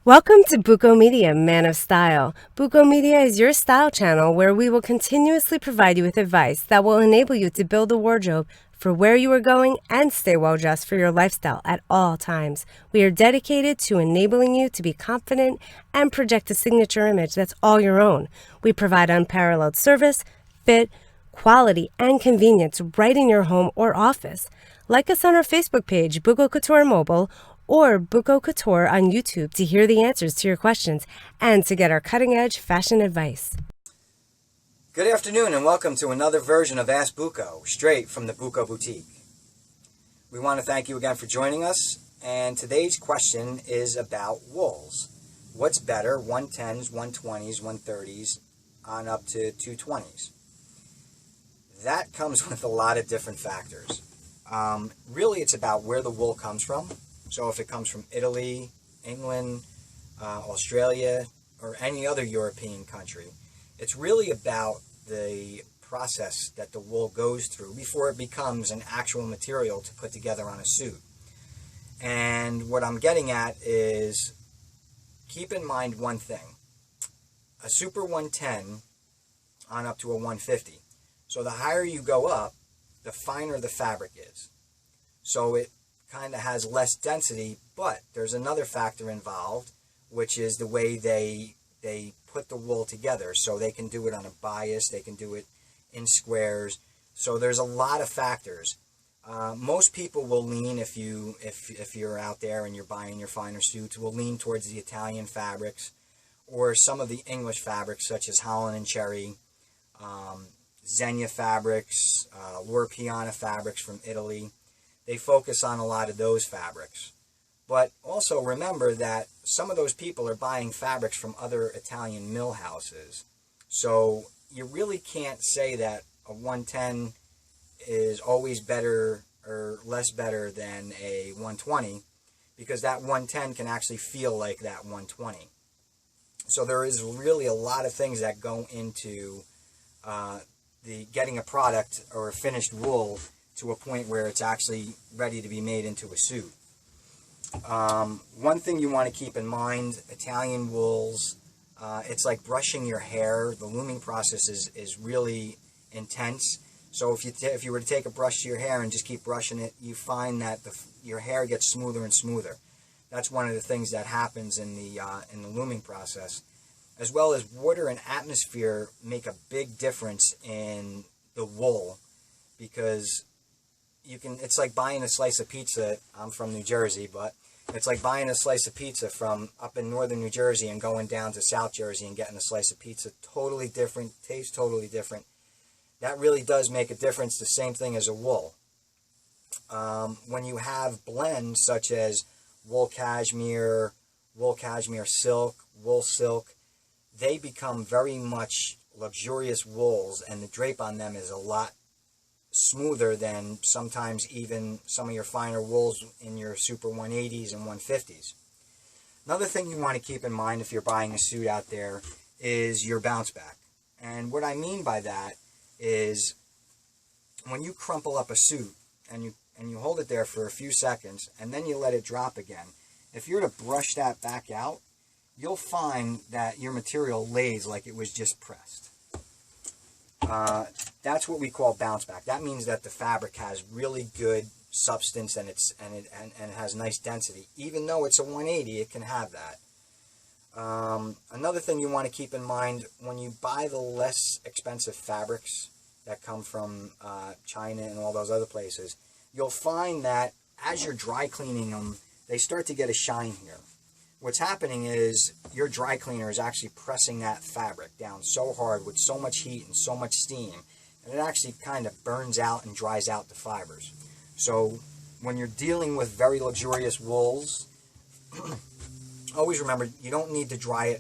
Welcome to Bucco Media, Man of Style. Bucco Media is your style channel where we will continuously provide you with advice that will enable you to build a wardrobe for where you are going and stay well dressed for your lifestyle at all times. We are dedicated to enabling you to be confident and project a signature image that's all your own. We provide unparalleled service, fit, quality, and convenience right in your home or office. Like us on our Facebook page, Bucco Couture Mobile, or Bucco Couture on YouTube to hear the answers to your questions and to get our cutting-edge fashion advice. Good afternoon and welcome to another version of Ask Bucco, straight from the Bucco Boutique. We want to thank you again for joining us, and today's question is about wools. What's better, 110s, 120s, 130s, on up to 220s? That comes with a lot of different factors. Really, it's about where the wool comes from. So if it comes from Italy, England, Australia, or any other European country, it's really about the process that the wool goes through before it becomes an actual material to put together on a suit. And what I'm getting at is, keep in mind one thing. A Super 110 on up to a 150. So the higher you go up, the finer the fabric is. So it kind of has less density, but there's another factor involved, which is the way they put the wool together. So they can do it on a bias, they can do it in squares. So there's a lot of factors. Most people will lean, if you're out there and you're buying your finer suits, will lean towards the Italian fabrics or some of the English fabrics such as Holland and Cherry, Zegna fabrics, Loro Piana fabrics from Italy. They focus on a lot of those fabrics. But also remember that some of those people are buying fabrics from other Italian mill houses. So you really can't say that a 110 is always better or less better than a 120, because that 110 can actually feel like that 120. So there is really a lot of things that go into the getting a product or a finished wool to a point where it's actually ready to be made into a suit. One thing you want to keep in mind, Italian wools, it's like brushing your hair. The looming process is really intense. So if you were to take a brush to your hair and just keep brushing it, you find that your hair gets smoother and smoother. That's one of the things that happens in the looming process. As well as water and atmosphere make a big difference in the wool, because it's like buying a slice of pizza. I'm from New Jersey, but it's like buying a slice of pizza from up in northern New Jersey and going down to South Jersey and getting a slice of pizza. Totally different, tastes totally different. That really does make a difference. The same thing as a wool. When you have blends such as wool cashmere silk, wool silk, they become very much luxurious wools, and the drape on them is a lot smoother than sometimes even some of your finer wools in your Super 180s and 150s. Another thing you want to keep in mind if you're buying a suit out there is your bounce back. And what I mean by that is, when you crumple up a suit and you hold it there for a few seconds and then you let it drop again, if you're to brush that back out, you'll find that your material lays like it was just pressed. That's what we call bounce back. That means that the fabric has really good substance and it has nice density. Even though it's a 180, it can have that. Another thing you want to keep in mind, when you buy the less expensive fabrics that come from China and all those other places, you'll find that as you're dry cleaning them, they start to get a shine here. What's happening is your dry cleaner is actually pressing that fabric down so hard with so much heat and so much steam, and it actually kind of burns out and dries out the fibers. So when you're dealing with very luxurious wools, always remember, you don't need to dry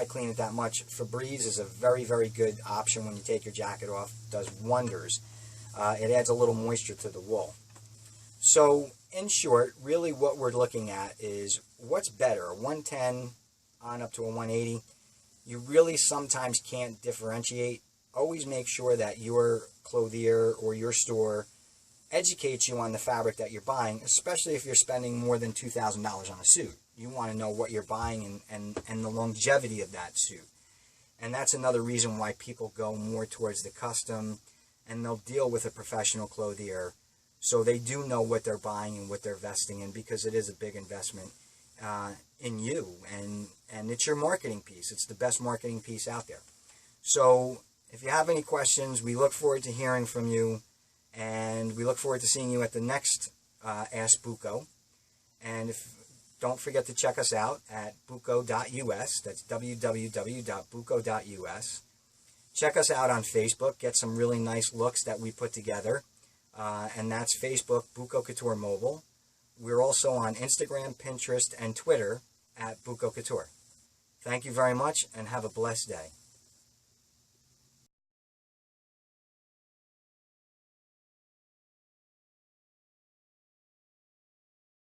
clean it that much. Febreze is a very, very good option when you take your jacket off. It does wonders. It adds a little moisture to the wool. So in short, really what we're looking at is what's better, a 110 on up to a 180. You really sometimes can't differentiate. Always make sure that your clothier or your store educates you on the fabric that you're buying, especially if you're spending more than $2,000 on a suit. You want to know what you're buying and the longevity of that suit. And that's another reason why people go more towards the custom, and they'll deal with a professional clothier, so they do know what they're buying and what they're investing in, because it is a big investment in you, and it's your marketing piece. It's the best marketing piece out there. So if you have any questions, we look forward to hearing from you, and we look forward to seeing you at the next Ask Bucco. And don't forget to check us out at bucco.us. That's www.bucco.us. Check us out on Facebook. Get some really nice looks that we put together. And that's Facebook, Bucco Couture Mobile. We're also on Instagram, Pinterest, and Twitter at Bucco Couture. Thank you very much, and have a blessed day.